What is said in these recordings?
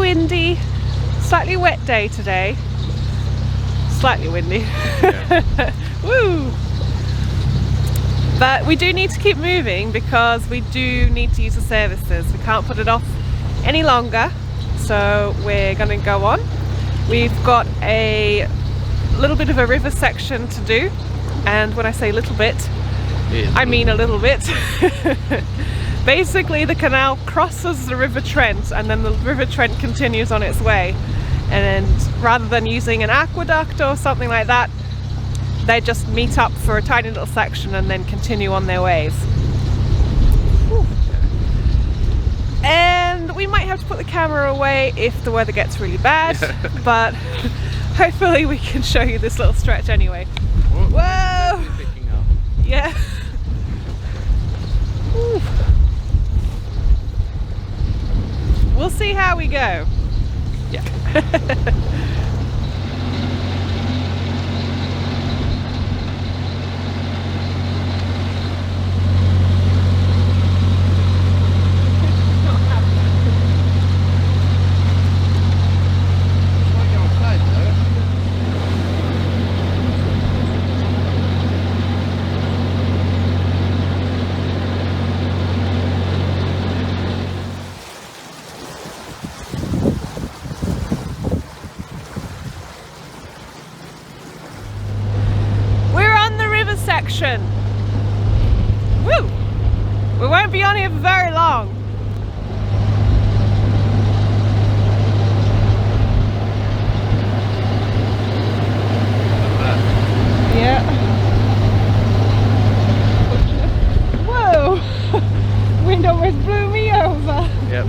windy, slightly wet day today. Slightly windy. Yeah. Woo! But we do need to keep moving because we do need to use the services. We can't put it off any longer, so we're going to go on. We've got a little bit of a river section to do, and when I say little bit, I mean a little bit. Basically the canal crosses the River Trent, and then the River Trent continues on its way, and rather than using an aqueduct or something like that, they just meet up for a tiny little section and then continue on their ways. Whew. And we might have to put the camera away if the weather gets really bad, but hopefully we can show you this little stretch anyway. Whoa! Picking up. Yeah. Ooh. We'll see how we go. Yeah. Section. Woo! We won't be on here for very long. Yeah. Whoa! Wind almost blew me over. Yep.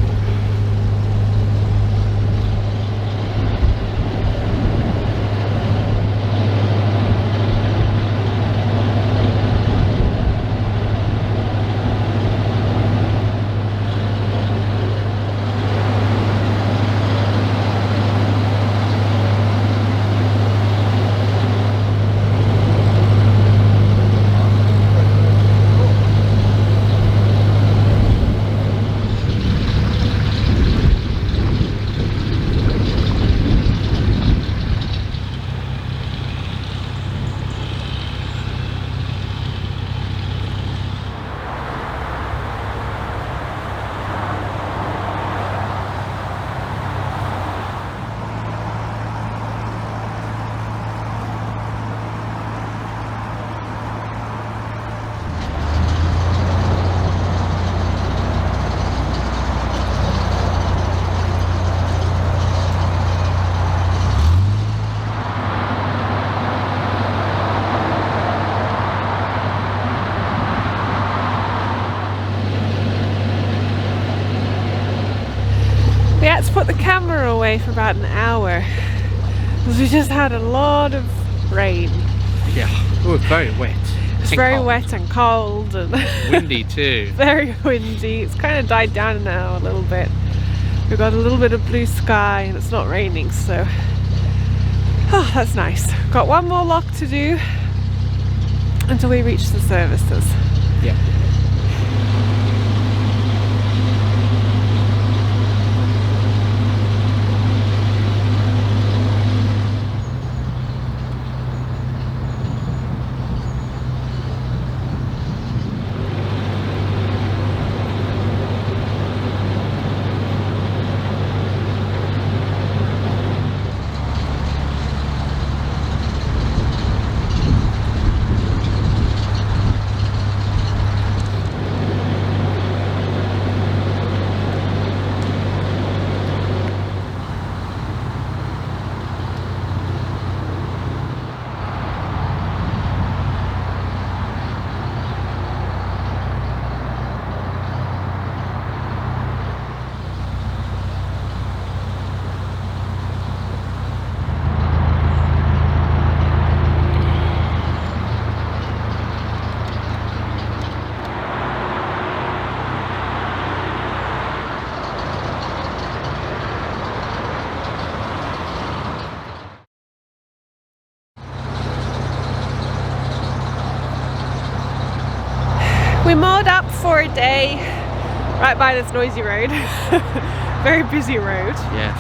We had to put the camera away for about an hour because we just had a lot of rain. Yeah. Oh, it's very wet. It's very wet and cold and windy too. Very windy. It's kind of died down now a little bit. We've got a little bit of blue sky and it's not raining, so oh, that's nice. Got one more lock to do until we reach the services. Yeah. We moored up for a day right by this noisy road. very busy road. Yes.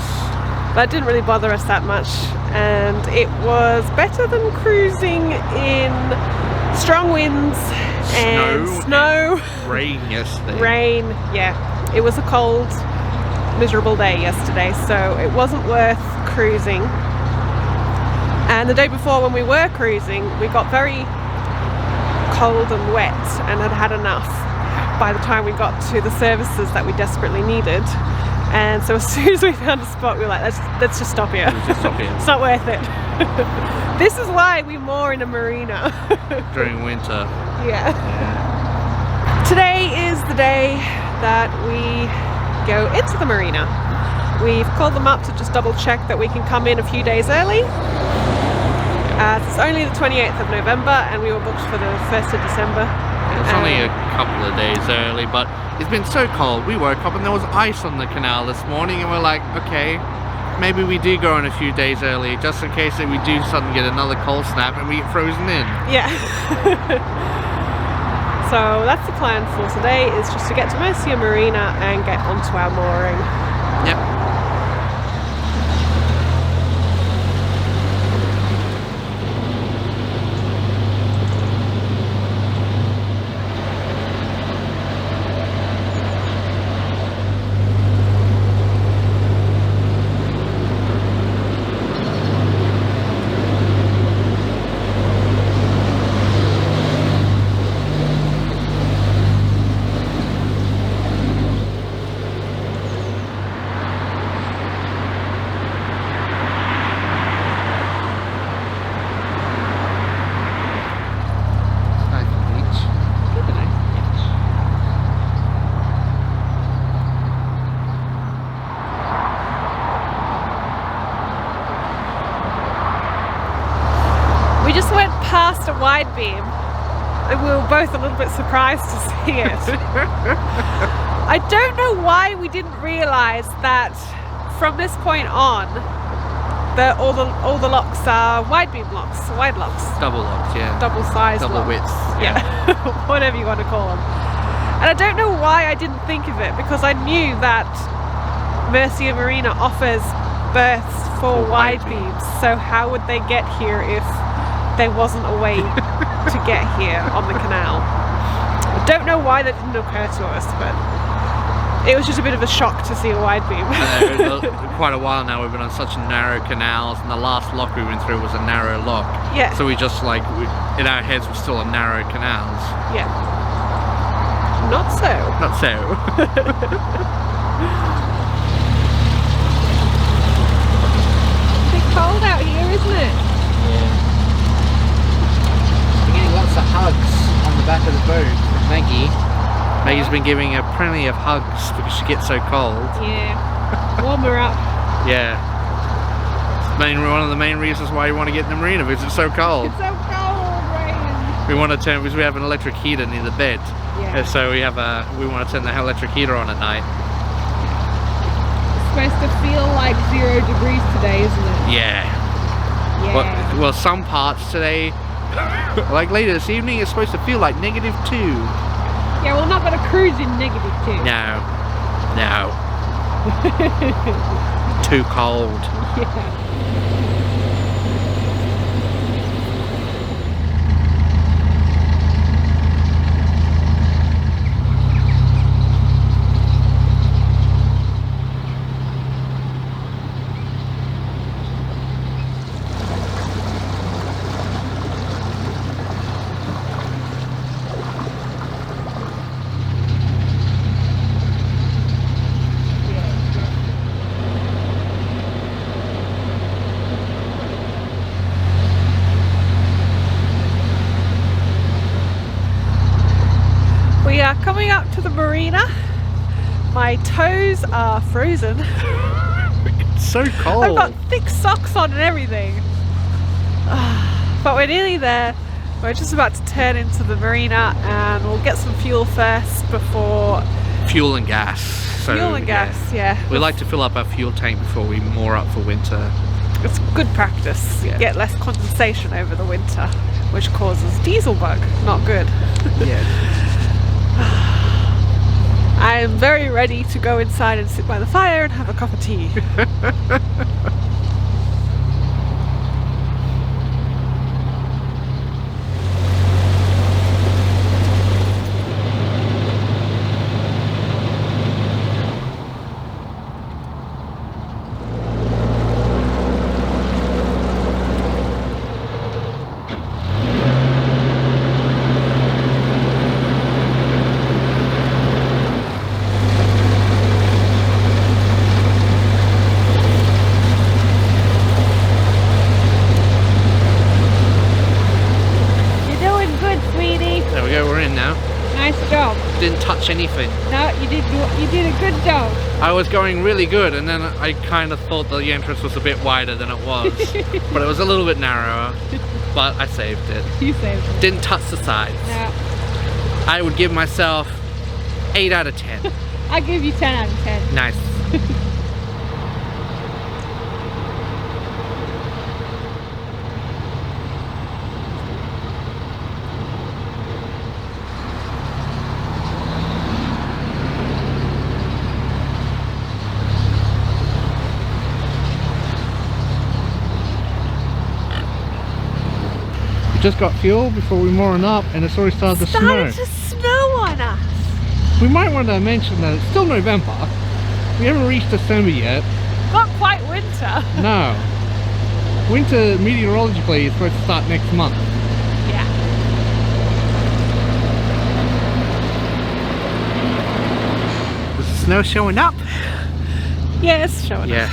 That didn't really bother us that much, and it was better than cruising in strong winds and snow. Rain yesterday. Rain, yeah. It was a cold, miserable day yesterday, so it wasn't worth cruising. And the day before, when we were cruising, we got very cold and wet and had had enough by the time we got to the services that we desperately needed. And so as soon as we found a spot, we were like, let's just stop here. Let's just stop here. It's not worth it. This is why we moor in a marina. During winter. Yeah. Today is the day that we go into the marina. We've called them up to just double check that we can come in a few days early. It's only the 28th of November and we were booked for the 1st of December. It's only a couple of days early, but it's been so cold. We woke up and there was ice on the canal this morning, and we're like, okay, maybe we do go in a few days early, just in case that we do suddenly get another cold snap and we get frozen in. Yeah. So that's the plan for today, is just to get to Mercia Marina and get onto our mooring. Yep. We just went past a wide beam and we were both a little bit surprised to see it. I don't know why we didn't realise that from this point on all the locks are wide beam locks, wide locks. Double locks, yeah. Double size Double locks. width. Yeah. Whatever you want to call them. And I don't know why I didn't think of it, because I knew that Mercia Marina offers berths for wide beams, so how would they get here if there wasn't a way to get here on the canal? I don't know why that didn't occur to us, but it was just a bit of a shock to see a wide beam. Quite a while now we've been on such narrow canals, and the last lock we went through was a narrow lock. Yeah. So we just like, in our heads we're still on narrow canals. Yeah. Not so. Not so. It's a bit cold out here, isn't it? Yeah. We're getting lots of hugs on the back of the boat from Maggie. Maggie's been giving her plenty of hugs because she gets so cold. Yeah. Warm her up. Yeah. One of the main reasons why we want to get in the marina, because it's so cold. It's so cold, Ryan. We want to turn, because we have an electric heater near the bed. Yeah. So we want to turn the electric heater on at night. It's supposed to feel like 0 degrees today, isn't it? Yeah. Yeah. Well, some parts today, like later this evening, it's supposed to feel like -2. Yeah, we're not going to cruise in -2. No. No. Too cold. Yeah. We are coming up to the marina. My toes are frozen. It's so cold. I've got thick socks on and everything. But we're nearly there. We're just about to turn into the marina and we'll get some fuel first before... Fuel and gas. So, fuel and gas, yeah. We like to fill up our fuel tank before we moor up for winter. It's good practice. You get less condensation over the winter, which causes diesel bug. Not good. Yeah. I am very ready to go inside and sit by the fire and have a cup of tea. Didn't touch anything. No, you did a good job. I was going really good, and then I kind of thought the entrance was a bit wider than it was. But it was a little bit narrower, but I saved it. You saved it. Didn't touch the sides. No. I would give myself 8 out of 10. I give you 10 out of 10. Nice. Just got fuel before we mooring up, and it's already started to snow. Started to snow on us. We might want to mention that it's still November. We haven't reached December yet. Not quite winter. No. Winter meteorologically is supposed to start next month. Yeah. Is the snow showing up? Yeah, it's showing up.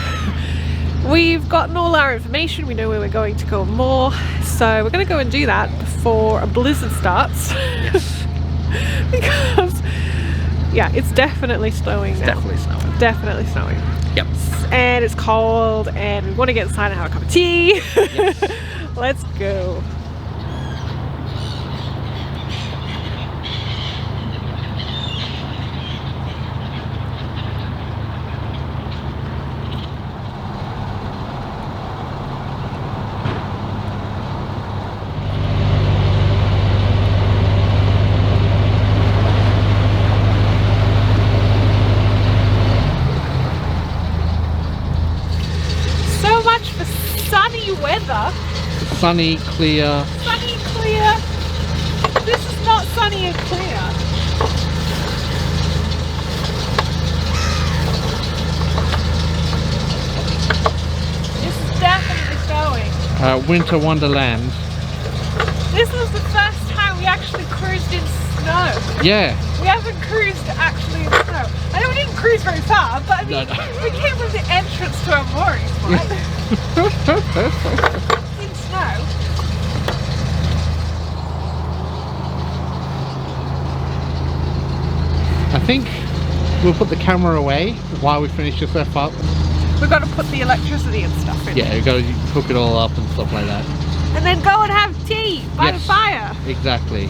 We've gotten all our information, we know where we're going to go more, so we're going to go and do that before a blizzard starts. Yes. Because, yeah, it's definitely snowing now. Definitely snowing. Definitely snowing. Yep. And it's cold, and we want to get inside and have a cup of tea. Yes. Let's go. Weather. Sunny, clear. Sunny, clear. This is not sunny and clear. This is definitely snowing. Winter wonderland. This was the first time we actually cruised in snow. Yeah. We haven't cruised actually in snow. I know we didn't cruise very far, but I mean, we came from the entrance to our mooring spot. In snow. I think we'll put the camera away while we finish this stuff up. We've got to put the electricity and stuff in. Yeah, we've got to hook it all up and stuff like that. And then go and have tea by the fire. Exactly.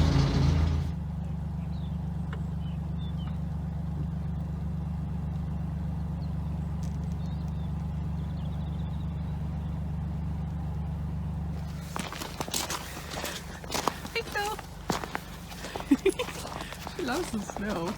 She loves the snow.